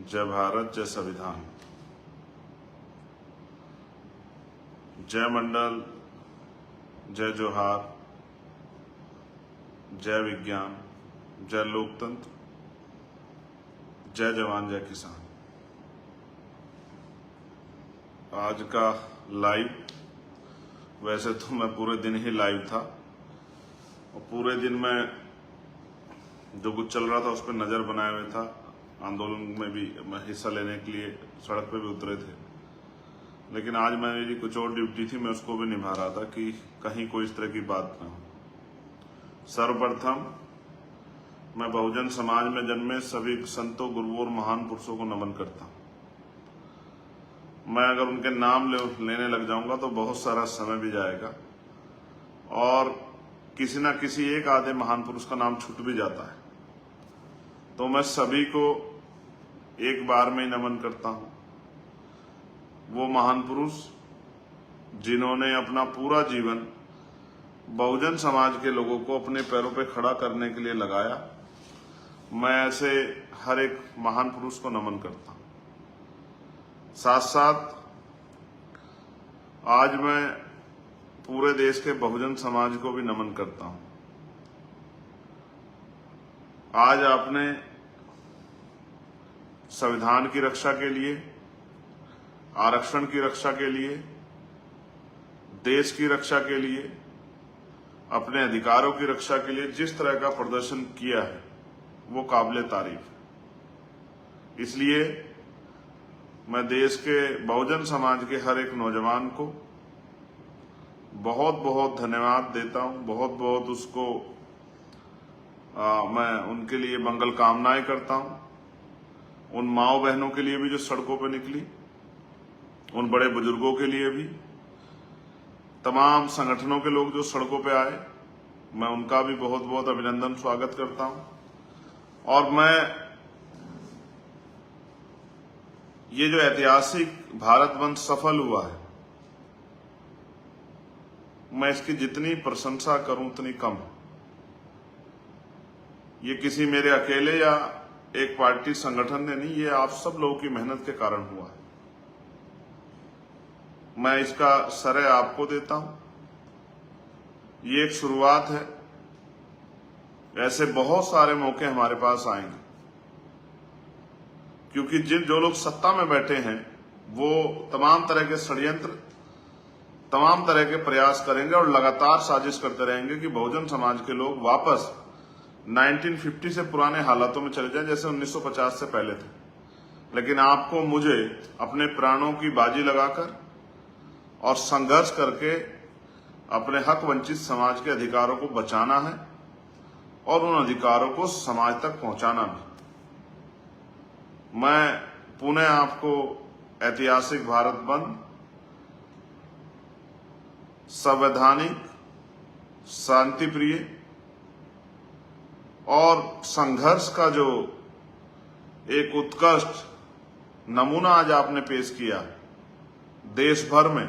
जय भारत, जय संविधान, जय मंडल, जय जोहार, जय विज्ञान, जय लोकतंत्र, जय जवान, जय किसान। आज का लाइव, वैसे तो मैं पूरे दिन ही लाइव था और पूरे दिन में जो कुछ चल रहा था उस पर नजर बनाए हुए था। आंदोलन में भी मैं हिस्सा लेने के लिए सड़क पे भी उतरे थे, लेकिन आज मेरी कुछ और ड्यूटी थी, मैं उसको भी निभा रहा था कि कहीं कोई इस तरह की बात ना हो। सर्वप्रथम मैं बहुजन समाज में जन्मे सभी संतों, गुरुओं और महान पुरुषों को नमन करता हूं। मैं अगर उनके नाम लेने लग जाऊंगा तो बहुत सारा समय भी जाएगा और किसी ना किसी एक आधे महान पुरुष का नाम छूट भी जाता है, तो मैं सभी को एक बार में ही नमन करता हूं। वो महान पुरुष जिन्होंने अपना पूरा जीवन बहुजन समाज के लोगों को अपने पैरों पे खड़ा करने के लिए लगाया, मैं ऐसे हर एक महान पुरुष को नमन करता हूं। साथ साथ आज मैं पूरे देश के बहुजन समाज को भी नमन करता हूं। आज आपने संविधान की रक्षा के लिए, आरक्षण की रक्षा के लिए, देश की रक्षा के लिए, अपने अधिकारों की रक्षा के लिए जिस तरह का प्रदर्शन किया है वो काबिले तारीफ है। इसलिए मैं देश के बहुजन समाज के हर एक नौजवान को बहुत बहुत धन्यवाद देता हूं, बहुत बहुत उसको मैं उनके लिए मंगल कामनाएं करता हूं। उन माओ बहनों के लिए भी जो सड़कों पर निकली, उन बड़े बुजुर्गों के लिए भी, तमाम संगठनों के लोग जो सड़कों पे आए, मैं उनका भी बहुत बहुत अभिनंदन, स्वागत करता हूं। और मैं ये जो ऐतिहासिक भारत बंद सफल हुआ है, मैं इसकी जितनी प्रशंसा करूं उतनी कम है। ये किसी मेरे अकेले या एक पार्टी संगठन ने नहीं, ये आप सब लोगों की मेहनत के कारण हुआ है। मैं इसका श्रेय आपको देता हूं। ये एक शुरुआत है, ऐसे बहुत सारे मौके हमारे पास आएंगे, क्योंकि जो लोग सत्ता में बैठे हैं वो तमाम तरह के षड्यंत्र, तमाम तरह के प्रयास करेंगे और लगातार साजिश करते रहेंगे कि बहुजन समाज के लोग वापस 1950 से पुराने हालातों में चले जाएं जैसे 1950 से पहले थे। लेकिन आपको, मुझे अपने प्राणों की बाजी लगाकर और संघर्ष करके अपने हक वंचित समाज के अधिकारों को बचाना है और उन अधिकारों को समाज तक पहुंचाना भी। मैं पुनः आपको ऐतिहासिक भारत बंद, संवैधानिक, शांतिप्रिय और संघर्ष का जो एक उत्कृष्ट नमूना आज आपने पेश किया देश भर में,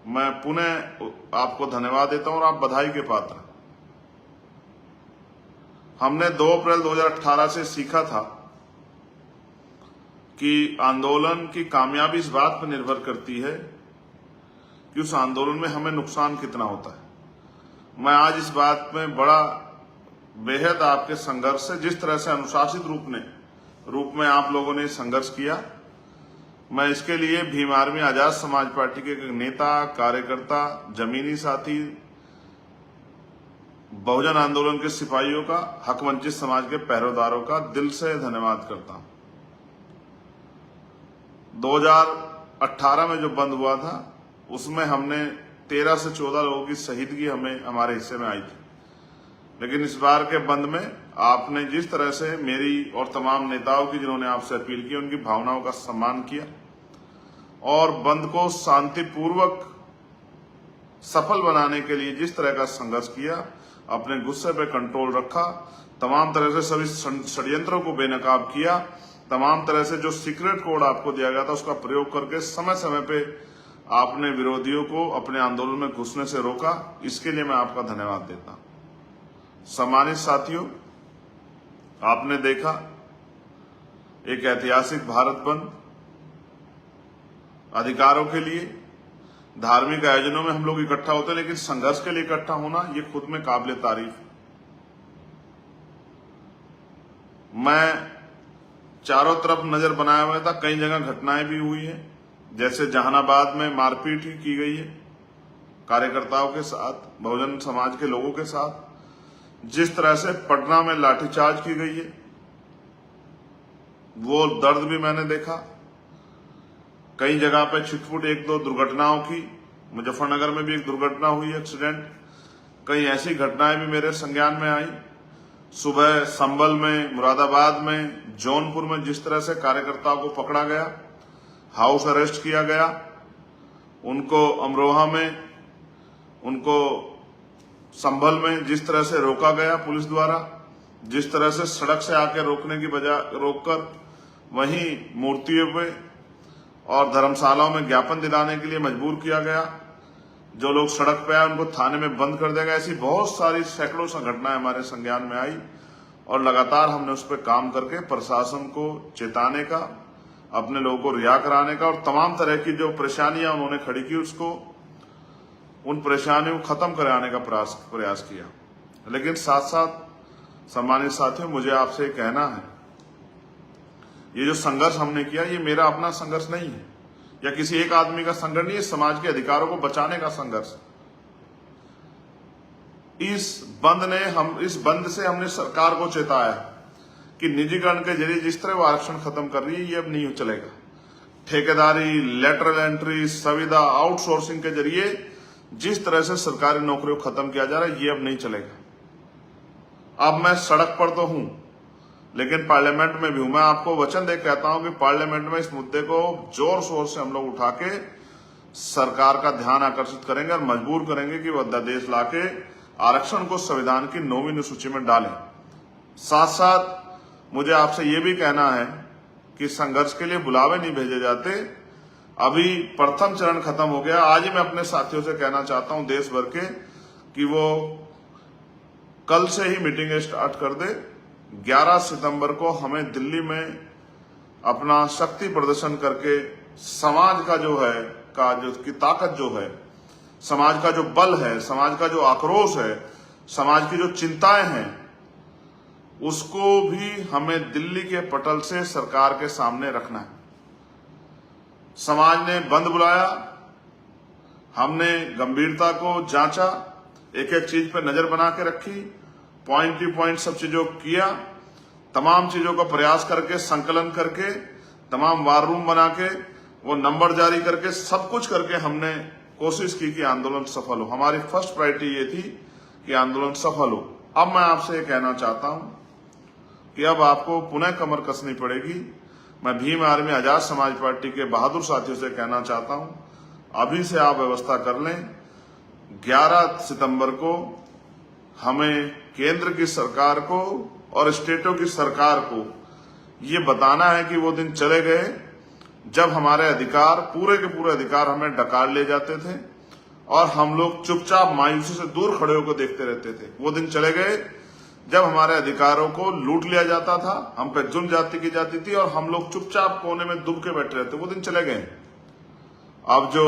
मैं पुनः आपको धन्यवाद देता हूं और आप बधाई के पात्र। हमने 2 अप्रैल 2018 से सीखा था कि आंदोलन की कामयाबी इस बात पर निर्भर करती है कि उस आंदोलन में हमें नुकसान कितना होता है। मैं आज इस बात में बड़ा बेहद आपके संघर्ष से, जिस तरह से अनुशासित रूप में आप लोगों ने संघर्ष किया, मैं इसके लिए भीम आर्मी आजाद समाज पार्टी के नेता, कार्यकर्ता, जमीनी साथी, बहुजन आंदोलन के सिपाहियों का, हक वंचित समाज के पहरेदारों का दिल से धन्यवाद करता हूं। 2018 में जो बंद हुआ था उसमें हमने 13 से 14 लोगों की शहीदगी हमारे हिस्से में आई थी, लेकिन इस बार के बंद में आपने जिस तरह से मेरी और तमाम नेताओं की, जिन्होंने आपसे अपील की, उनकी भावनाओं का सम्मान किया और बंद को शांतिपूर्वक सफल बनाने के लिए जिस तरह का संघर्ष किया, अपने गुस्से पे कंट्रोल रखा, तमाम तरह से सभी षड्यंत्रों को बेनकाब किया, तमाम तरह से जो सीक्रेट कोड आपको दिया गया था उसका प्रयोग करके समय समय पे आपने विरोधियों को अपने आंदोलन में घुसने से रोका। इसके लिए मैं आपका धन्यवाद देता हूं। सम्मानित साथियों, आपने देखा एक ऐतिहासिक भारत बंद, अधिकारों के लिए धार्मिक आयोजनों में हम लोग इकट्ठा होते हैं, लेकिन संघर्ष के लिए इकट्ठा होना ये खुद में काबिले तारीफ है। मैं चारों तरफ नजर बनाया हुआ था, कई जगह घटनाएं भी हुई है, जैसे जहानाबाद में मारपीट ही की गई है कार्यकर्ताओं के साथ, बहुजन समाज के लोगों के साथ। जिस तरह से पटना में लाठीचार्ज की गई है, वो दर्द भी मैंने देखा। कई जगह पे छिटपुट एक दो दुर्घटनाओं की, मुजफ्फरनगर में भी एक दुर्घटना हुई, एक्सीडेंट। कई ऐसी घटनाएं भी मेरे संज्ञान में आई। सुबह संभल में, मुरादाबाद में, जौनपुर में जिस तरह से कार्यकर्ताओं को पकड़ा गया, हाउस अरेस्ट किया गया, उनको अमरोहा में, उनको संभल में जिस तरह से रोका गया पुलिस द्वारा, जिस तरह से सड़क से आकर रोकने की बजाय रोककर वहीं मूर्तियों पे और धर्मशालाओं में ज्ञापन दिलाने के लिए मजबूर किया गया, जो लोग सड़क पे आए उनको थाने में बंद कर दिया गया। ऐसी बहुत सारी सैकड़ों सा घटनाएं हमारे संज्ञान में आई और लगातार हमने उस पर काम करके प्रशासन को चेताने का, अपने लोगों को रिहा कराने का और तमाम तरह की जो परेशानियां उन्होंने खड़ी की उसको, उन परेशानियों को खत्म कराने का प्रयास किया। लेकिन साथ साथ सम्मानित साथियों, मुझे आपसे कहना है, ये जो संघर्ष हमने किया ये मेरा अपना संघर्ष नहीं है या किसी एक आदमी का संघर्ष नहीं है, समाज के अधिकारों को बचाने का संघर्ष। इस बंद से हमने सरकार को चेताया कि निजीकरण के जरिए जिस तरह वो आरक्षण खत्म कर रही है ये अब नहीं चलेगा। ठेकेदारी, लेटरल एंट्री, संविदा, आउटसोर्सिंग के जरिए जिस तरह से सरकारी नौकरियों को खत्म किया जा रहा है ये अब नहीं चलेगा। अब मैं सड़क पर तो हूं लेकिन पार्लियामेंट में भी हूं। मैं आपको वचन दे कहता हूं कि पार्लियामेंट में इस मुद्दे को जोर शोर से हम लोग उठा के सरकार का ध्यान आकर्षित करेंगे और मजबूर करेंगे कि वह अध्यादेश लाके आरक्षण को संविधान की 9वीं अनुसूची में डालें। साथ साथ मुझे आपसे ये भी कहना है कि संघर्ष के लिए बुलावे नहीं भेजे जाते। अभी प्रथम चरण खत्म हो गया। आज ही मैं अपने साथियों से कहना चाहता हूं देश भर के कि वो कल से ही मीटिंग स्टार्ट कर दे। 11 सितंबर को हमें दिल्ली में अपना शक्ति प्रदर्शन करके समाज का जो है की ताकत जो है, समाज का जो बल है, समाज का जो आक्रोश है, समाज की जो चिंताएं हैं, उसको भी हमें दिल्ली के पटल से सरकार के सामने रखना है। समाज ने बंद बुलाया, हमने गंभीरता को जांचा, एक एक चीज पर नजर बना के रखी, पॉइंट टू पॉइंट सब चीजों को किया, तमाम चीजों का प्रयास करके, संकलन करके, तमाम वार रूम बना के, वो नंबर जारी करके, सब कुछ करके हमने कोशिश की कि आंदोलन सफल हो। हमारी फर्स्ट प्रायोरिटी ये थी कि आंदोलन सफल हो। अब मैं आपसे ये कहना चाहता हूं कि अब आपको पुनः कमर कसनी पड़ेगी। मैं भीम आर्मी आजाद समाज पार्टी के बहादुर साथियों से कहना चाहता हूं, अभी से आप व्यवस्था कर लें। 11 सितंबर को हमें केंद्र की सरकार को और स्टेटों की सरकार को ये बताना है कि वो दिन चले गए जब हमारे अधिकार, पूरे के पूरे अधिकार हमें डकार ले जाते थे और हम लोग चुपचाप मायूसी से दूर खड़े होकर देखते रहते थे। वो दिन चले गए जब हमारे अधिकारों को लूट लिया जाता था, हम पे जुल्म जाति की जाती थी और हम लोग चुपचाप कोने में दुब के बैठे रहते। वो दिन चले गए। अब जो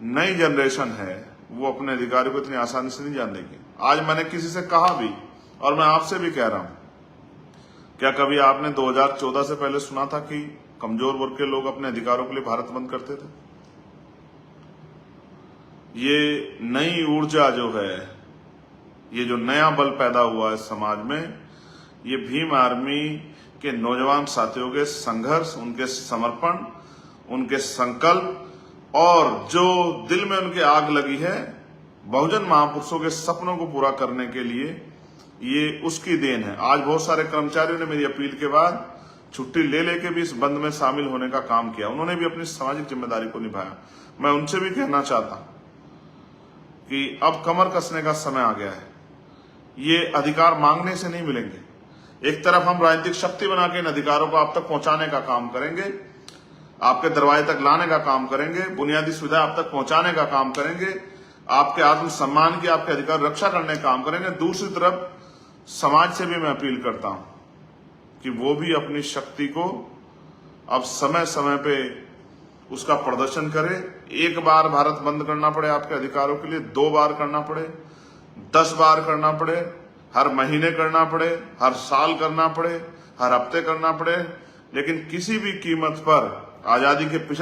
नई जनरेशन है वो अपने अधिकारों को इतनी आसानी से नहीं जान देगी। आज मैंने किसी से कहा भी और मैं आपसे भी कह रहा हूं, क्या कभी आपने 2014 से पहले सुना था कि कमजोर वर्ग के लोग अपने अधिकारों के लिए भारत बंद करते थे? ये नई ऊर्जा जो है, ये जो नया बल पैदा हुआ है समाज में, ये भीम आर्मी के नौजवान साथियों के संघर्ष, उनके समर्पण, उनके संकल्प और जो दिल में उनके आग लगी है बहुजन महापुरुषों के सपनों को पूरा करने के लिए, ये उसकी देन है। आज बहुत सारे कर्मचारियों ने मेरी अपील के बाद छुट्टी ले लेके भी इस बंद में शामिल होने का काम किया। उन्होंने भी अपनी सामाजिक जिम्मेदारी को निभाया। मैं उनसे भी कहना चाहता हूं कि अब कमर कसने का समय आ गया है। ये अधिकार मांगने से नहीं मिलेंगे। एक तरफ हम राजनीतिक शक्ति बना के इन अधिकारों को आप तक पहुंचाने का काम करेंगे, आपके दरवाजे तक लाने का काम करेंगे, बुनियादी सुविधा आप तक पहुंचाने का काम करेंगे, आपके आत्मसम्मान की, आपके अधिकार रक्षा करने का काम करेंगे। दूसरी तरफ समाज से भी मैं अपील करता हूं कि वो भी अपनी शक्ति को अब समय समय पे उसका प्रदर्शन करे। एक बार भारत बंद करना पड़े आपके अधिकारों के लिए, 2 बार करना पड़े, 10 बार करना पड़े, हर महीने करना पड़े, हर साल करना पड़े, हर हफ्ते करना पड़े, लेकिन किसी भी कीमत पर आजादी के